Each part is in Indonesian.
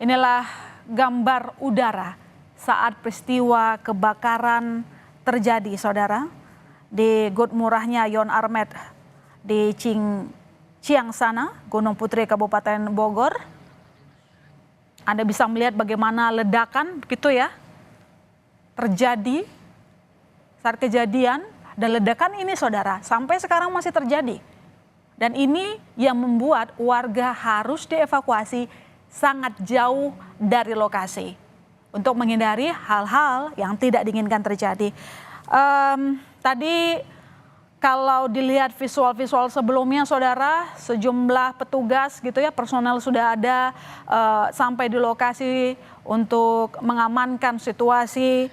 Inilah gambar udara saat peristiwa kebakaran terjadi, saudara, di got murahnya Yon Armet di Ciangsana, Gunung Putri, Kabupaten Bogor. Anda bisa melihat bagaimana ledakan, begitu ya, terjadi saat kejadian, dan ledakan ini, saudara, sampai sekarang masih terjadi. Dan ini yang membuat warga harus dievakuasi sangat jauh dari lokasi untuk menghindari hal-hal yang tidak diinginkan terjadi. Tadi kalau dilihat visual-visual sebelumnya, saudara, sejumlah petugas gitu ya, personel sudah ada sampai di lokasi untuk mengamankan situasi.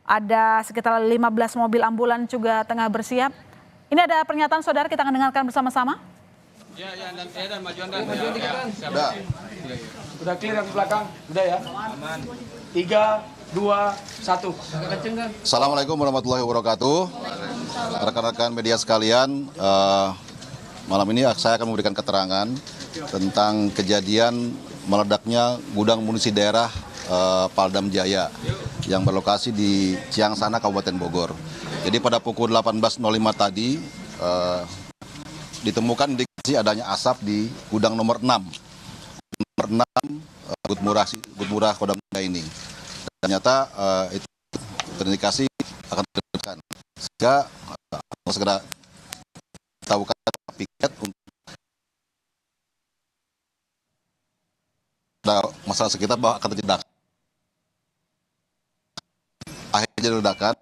Ada sekitar 15 mobil ambulan juga tengah bersiap. Ini ada pernyataan, saudara, kita akan dengarkan bersama-sama. Ya, dan majuan dan dikit kan. Udah clear yang belakang, udah ya. Aman. 3, 2, 1. Assalamualaikum warahmatullahi wabarakatuh. Rekan-rekan media sekalian, malam ini saya akan memberikan keterangan tentang kejadian meledaknya gudang munisi daerah Paldam Jaya yang berlokasi di Ciangsana, Kabupaten Bogor. Jadi pada pukul 18.05 tadi ditemukan indikasi adanya asap di gudang nomor 6. Nomor 6 Gut Murah Kodam Jaya ini. Dan ternyata itu terindikasi akan terdekat. Sehingga segera tahukan piket untuk masalah sekitar bahwa akan terjadi ledakan. Akhirnya jadi ledakan.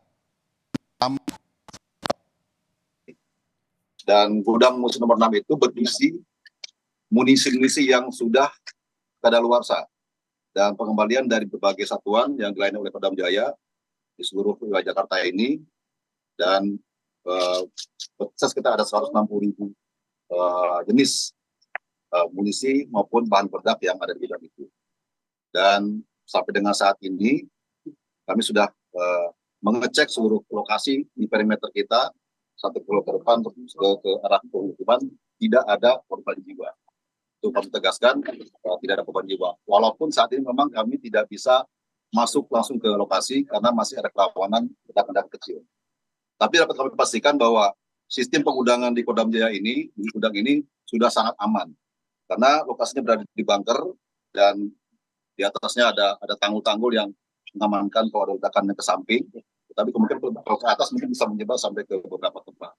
Dan gudang munisi nomor 6 itu berisi munisi-munisi yang sudah kadaluarsa dan pengembalian dari berbagai satuan yang dilayani oleh Kodam Jaya di seluruh wilayah Jakarta ini, dan sekitar ada 160.000 jenis munisi maupun bahan peledak yang ada di gudang itu. Dan sampai dengan saat ini kami sudah mengecek seluruh lokasi di perimeter kita, 1 kilo ke depan ke arah pemukiman, tidak ada korban jiwa. Itu kami tegaskan, tidak ada korban jiwa. Walaupun saat ini memang kami tidak bisa masuk langsung ke lokasi karena masih ada kerawanan ledakan kecil. Tapi dapat kami pastikan bahwa sistem pengudangan di Kodam Jaya ini, di gudang ini sudah sangat aman. Karena lokasinya berada di bunker dan di atasnya ada tanggul-tanggul yang mengamankan kalau ada ledakan ke samping. Tapi kemungkinan kalau ke atas mungkin bisa menyebar sampai ke beberapa tempat.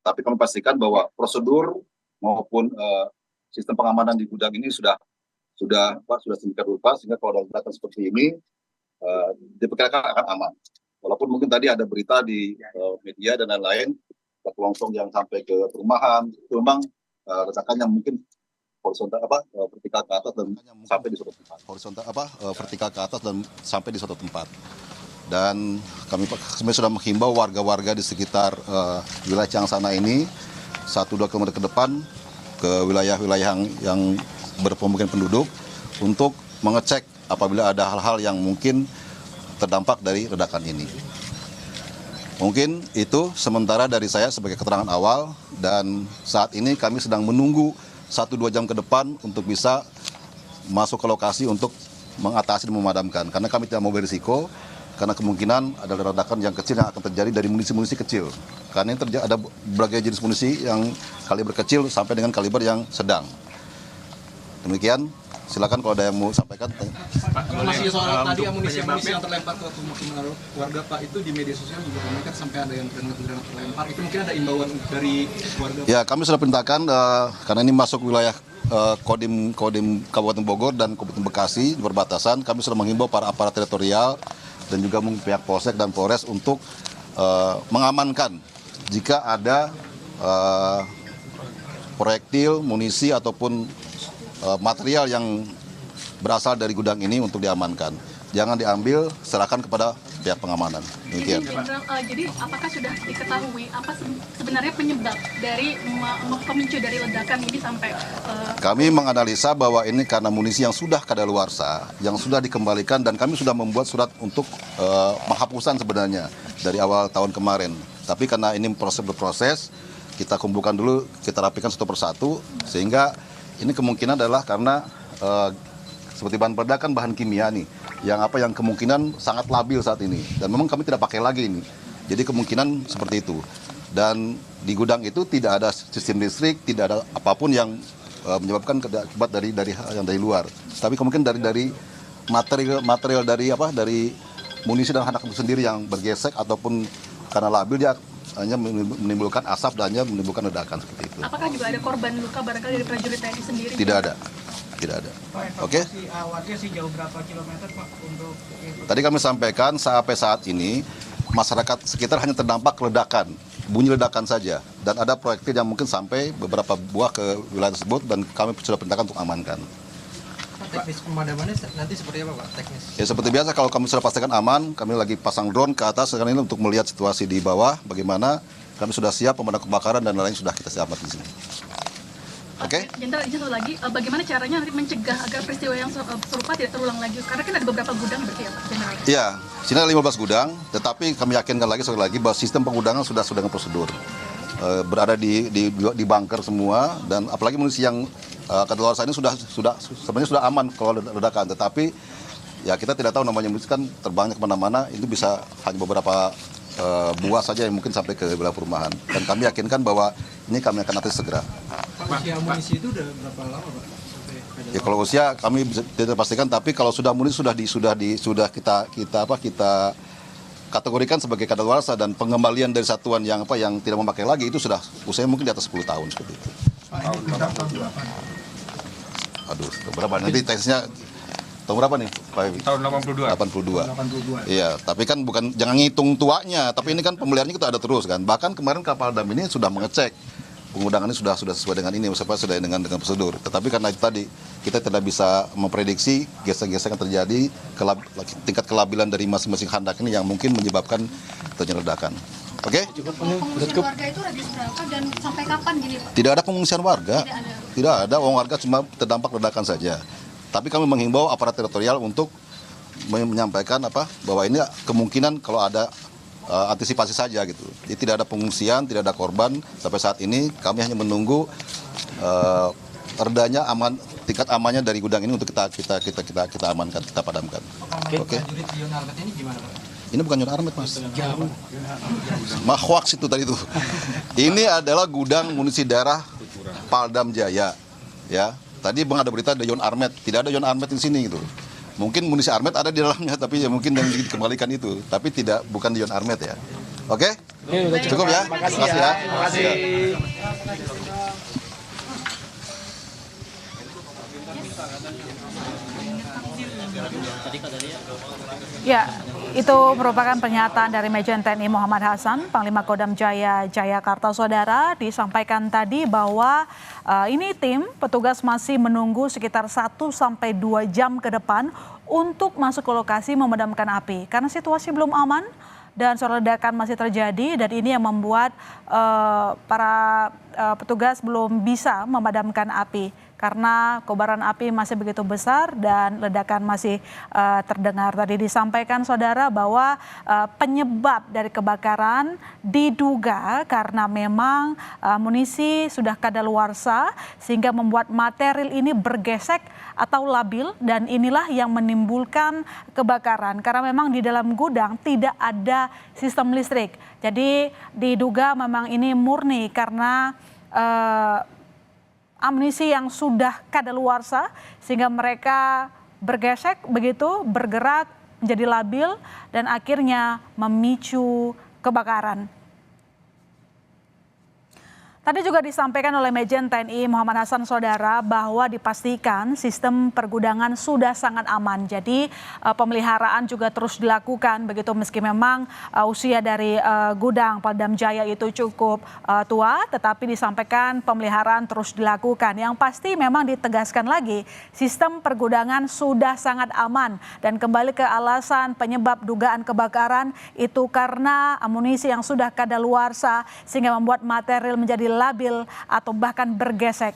Tapi kami pastikan bahwa prosedur maupun sistem pengamanan di gudang ini sudah sedemikian rupa sehingga kalau ada ledakan seperti ini diperkirakan akan aman. Walaupun mungkin tadi ada berita di media dan lain-lain, longsong yang sampai ke perumahan, itu memang ledakannya mungkin horizontal vertikal ke atas dan sampai di suatu tempat. Vertikal ke atas dan sampai di suatu tempat. Dan kami sudah menghimbau warga-warga di sekitar wilayah Ciangsana ini 1-2 km ke depan ke wilayah-wilayah yang berpemukiman penduduk untuk mengecek apabila ada hal-hal yang mungkin terdampak dari ledakan ini. Mungkin itu sementara dari saya sebagai keterangan awal, dan saat ini kami sedang menunggu 1-2 jam ke depan untuk bisa masuk ke lokasi untuk mengatasi dan memadamkan. Karena kami tidak mau berisiko, karena kemungkinan ada ledakan yang kecil yang akan terjadi dari munisi-munisi kecil. Karena ini ada berbagai jenis munisi yang kaliber kecil sampai dengan kaliber yang sedang. Demikian, silakan kalau ada yang mau sampaikan. Pak, masih soal tadi amunisi yang terlempar ke pemukiman warga, Pak, itu di media sosial juga komunikan sampai ada yang terlempar. Itu mungkin ada imbauan dari warga? Ya, kami sudah perintahkan karena ini masuk wilayah Kodim Kabupaten Bogor dan Kabupaten Bekasi berbatasan. Kami sudah menghimbau para aparat teritorial dan juga mungkin pihak Polsek dan Polres untuk mengamankan jika ada proyektil, munisi ataupun material yang berasal dari gudang ini untuk diamankan. Jangan diambil, serahkan kepada pihak pengamanan. Demikian. Jadi apakah sudah diketahui apa sebenarnya penyebab dari pemicu dari ledakan ini sampai? Kami menganalisa bahwa ini karena munisi yang sudah kadaluarsa, yang sudah dikembalikan, dan kami sudah membuat surat untuk penghapusan sebenarnya dari awal tahun kemarin. Tapi karena ini berproses, kita kumpulkan dulu, kita rapikan satu persatu, sehingga ini kemungkinan adalah karena seperti bahan peledak kan bahan kimia nih, yang kemungkinan sangat labil saat ini. Dan memang kami tidak pakai lagi ini. Jadi kemungkinan seperti itu. Dan di gudang itu tidak ada sistem listrik, tidak ada apapun yang menyebabkan akibat dari yang dari luar. Tapi kemungkinan dari material dari munisi dan anak itu sendiri yang bergesek ataupun karena labil dia hanya menimbulkan asap dan hanya menimbulkan ledakan seperti itu. Apakah juga ada korban luka barangkali dari prajurit TNI sendiri? Tidak ada. Oke. Awalnya sih jauh berapa kilometer Pak untuk itu? Tadi kami sampaikan sampai saat ini masyarakat sekitar hanya terdampak ledakan, bunyi ledakan saja, dan ada proyektil yang mungkin sampai beberapa buah ke wilayah tersebut dan kami sudah perintahkan untuk amankan. Teknis pemadamannya nanti seperti apa Pak? Teknis? Ya seperti biasa kalau kami sudah pastikan aman, kami lagi pasang drone ke atas sekarang ini untuk melihat situasi di bawah, bagaimana kami sudah siap pemadam kebakaran dan lain-lain sudah kita siapkan di sini. Oke? Jenderal, izin satu lagi, bagaimana caranya nanti mencegah agar peristiwa yang serupa tidak terulang lagi? Karena kan ada beberapa gudang berarti ya Pak Jenderal? Iya, sini ada 15 gudang, tetapi kami yakinkan lagi sekali lagi bahwa sistem pengudangan sudah dengan prosedur. Berada di bunker semua, dan apalagi munisi yang kadaluarsa ini sebenarnya sudah aman kalau ledakan, tetapi ya kita tidak tahu namanya munisi kan terbangnya kemana-mana, itu bisa hanya beberapa buah saja yang mungkin sampai ke wilayah perumahan. Dan kami yakinkan bahwa ini kami akan atasi segera. Pak, usia amunisi itu udah berapa lama Pak? Sampai Ya kalau usia kami tidak pastikan, tapi kalau sudah amunisi sudah kita kategorikan sebagai kadaluarsa dan pengembalian dari satuan yang tidak memakai lagi itu sudah usianya mungkin di atas 10 tahun seperti itu. Aduh, berapa nanti tesnya tahun berapa nih Pak Ewi? Tahun 82. 82. Iya, tapi kan jangan ngitung tuanya, tapi ini kan pemeliharaannya kita ada terus kan. Bahkan kemarin kapal dam ini sudah mengecek pengudangannya sudah sesuai dengan ini, sesuai dengan prosedur. Tetapi karena itu tadi kita tidak bisa memprediksi gesek-gesek yang terjadi, tingkat kelabilan dari masing-masing handak ini yang mungkin menyebabkan terjadi ledakan. Oke? Pengungsian warga itu radius berapa dan sampai kapan gini Pak? Tidak ada pengungsian warga. Tidak ada, warga cuma terdampak ledakan saja. Tapi kami menghimbau aparat teritorial untuk menyampaikan bahwa ini kemungkinan kalau ada antisipasi saja gitu. Jadi tidak ada pengungsian, tidak ada korban sampai saat ini. Kami hanya menunggu redanya tingkat amannya dari gudang ini untuk kita amankan, kita padamkan. Oke. prajurit Yon Armet ini gimana Pak? Ini bukan Yon Armet Mas. Mahwaks itu tadi tuh. Ini adalah gudang munisi daerah Paldam Jaya. Ya. Tadi Bang ada berita ada Yon Armet, tidak ada Yon Armet di sini gitu. Mungkin munisi Armet ada di dalamnya, tapi ya mungkin yang dikembalikan itu, tapi bukan Yon Armet ya. Oke? Cukup ya? Makasih ya. Makasih. Ya, itu merupakan pernyataan dari Majen TNI Muhammad Hasan, Panglima Kodam Jaya Jayakarta, saudara. Disampaikan tadi bahwa ini tim petugas masih menunggu sekitar 1 sampai 2 jam ke depan untuk masuk ke lokasi memadamkan api. Karena situasi belum aman dan suara ledakan masih terjadi, dan ini yang membuat para petugas belum bisa memadamkan api. Karena kobaran api masih begitu besar dan ledakan masih terdengar. Tadi disampaikan saudara bahwa penyebab dari kebakaran diduga karena memang amunisi sudah kadaluarsa sehingga membuat material ini bergesek atau labil, dan inilah yang menimbulkan kebakaran. Karena memang di dalam gudang tidak ada sistem listrik. Jadi diduga memang ini murni karena amunisi yang sudah kadaluarsa sehingga mereka bergesek begitu, bergerak menjadi labil dan akhirnya memicu kebakaran. Tadi juga disampaikan oleh Majen TNI Muhammad Hasan, saudara, bahwa dipastikan sistem pergudangan sudah sangat aman. Jadi pemeliharaan juga terus dilakukan begitu, meski memang usia dari gudang Paldam Jaya itu cukup tua, tetapi disampaikan pemeliharaan terus dilakukan. Yang pasti memang ditegaskan lagi sistem pergudangan sudah sangat aman, dan kembali ke alasan penyebab dugaan kebakaran itu karena amunisi yang sudah kadaluarsa sehingga membuat material menjadi labil atau bahkan bergesek.